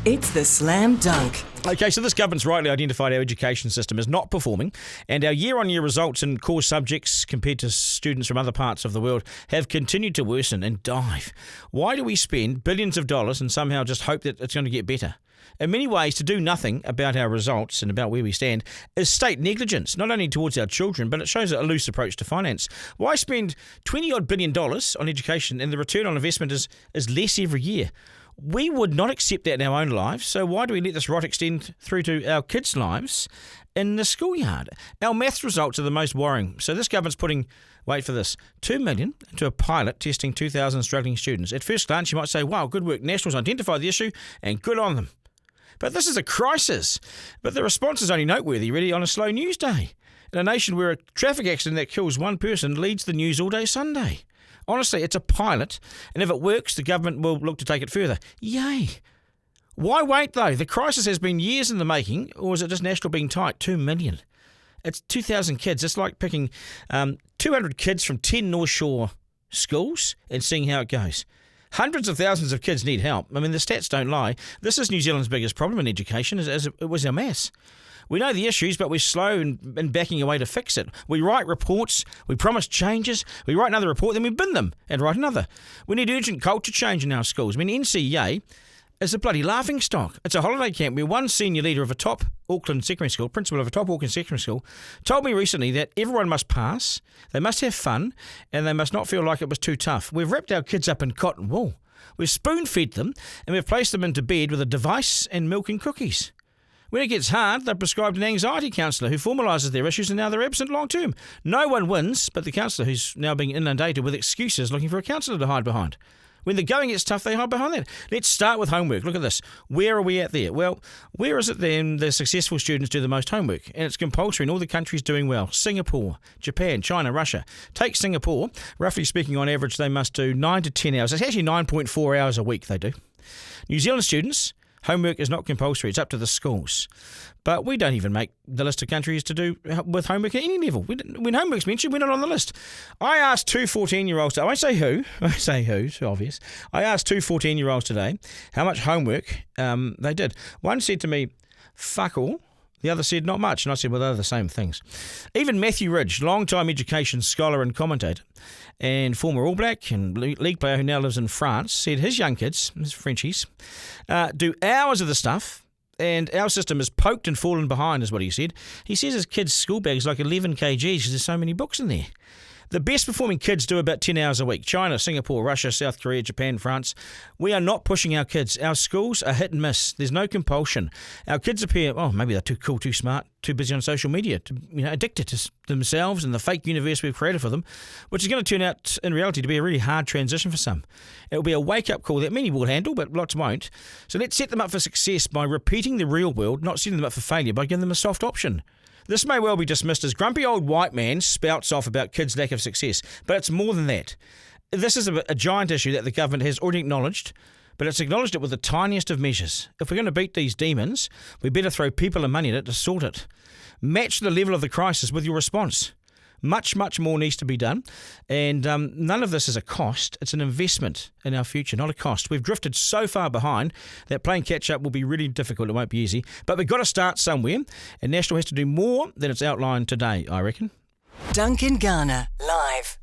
It's the Slam Dunk. Okay, so this government's rightly identified our education system as not performing, and our year-on-year results in core subjects compared to students from other parts of the world have continued to worsen and dive. Why do we spend billions of dollars and somehow just hope that it's going to get better? In many ways, to do nothing about our results and about where we stand is state negligence, not only towards our children, but it shows a loose approach to finance. Why spend $20-odd billion on education and the return on investment is less every year? We would not accept that in our own lives, so why do we let this rot extend through to our kids' lives in the schoolyard? Our maths results are the most worrying. So this government's putting, wait for this, $2 million into a pilot testing 2,000 struggling students. At first glance, you might say, wow, good work. Nationals identified the issue and good on them. But this is a crisis. But the response is only noteworthy, really, on a slow news day. In a nation where a traffic accident that kills one person leads the news all day Sunday. Honestly, it's a pilot, and if it works, the government will look to take it further. Yay! Why wait, though? The crisis has been years in the making, or is it just National being tight? 2 million. It's 2,000 kids. It's like picking 200 kids from 10 North Shore schools and seeing how it goes. Hundreds of thousands of kids need help. I mean, the stats don't lie. This is New Zealand's biggest problem in education, as it was our maths. We know the issues, but we're slow in backing away to fix it. We write reports, we promise changes, we write another report, then we bin them and write another. We need urgent culture change in our schools. I mean, NCEA is a bloody laughing stock. It's a holiday camp where one senior leader of a top Auckland secondary school, principal of a top Auckland secondary school, told me recently that everyone must pass, they must have fun, and they must not feel like it was too tough. We've wrapped our kids up in cotton wool. We've spoon-fed them, and we've placed them into bed with a device and milk and cookies. When it gets hard, they're prescribed an anxiety counsellor who formalises their issues and now they're absent long term. No one wins but the counsellor who's now being inundated with excuses looking for a counsellor to hide behind. When the going gets tough, they hide behind that. Let's start with homework. Look at this. Where are we at there? Well, where is it then the successful students do the most homework? And it's compulsory in all the countries doing well. Singapore, Japan, China, Russia. Take Singapore. Roughly speaking, on average, they must do 9 to 10 hours. It's actually 9.4 hours a week they do. New Zealand students, homework is not compulsory. It's up to the schools. But we don't even make the list of countries to do with homework at any level. When homework's mentioned, we're not on the list. I asked two 14-year-olds, I won't say who, it's obvious. I asked two 14-year-olds today how much homework they did. One said to me, fuck all. The other said, not much. And I said, well, they're the same things. Even Matthew Ridge, long-time education scholar and commentator, and former All Black and league player who now lives in France, said his young kids, his Frenchies, do hours of the stuff, and our system is poked and fallen behind, is what he said. He says his kids' school bag's like 11 kgs because there's so many books in there. The best performing kids do about 10 hours a week. China, Singapore, Russia, South Korea, Japan, France. We are not pushing our kids. Our schools are hit and miss. There's no compulsion. Our kids appear, maybe they're too cool, too smart, too busy on social media, addicted to themselves and the fake universe we've created for them, which is going to turn out in reality to be a really hard transition for some. It will be a wake-up call that many will handle, but lots won't. So let's set them up for success by repeating the real world, not setting them up for failure by giving them a soft option. This may well be dismissed as grumpy old white man spouts off about kids' lack of success, but it's more than that. This is a giant issue that the government has already acknowledged, but it's acknowledged it with the tiniest of measures. If we're going to beat these demons, we better throw people and money at it to sort it. Match the level of the crisis with your response. Much, much more needs to be done, and none of this is a cost. It's an investment in our future, not a cost. We've drifted so far behind that playing catch-up will be really difficult. It won't be easy, but we've got to start somewhere, and National has to do more than it's outlined today, I reckon. Duncan, Garner, live.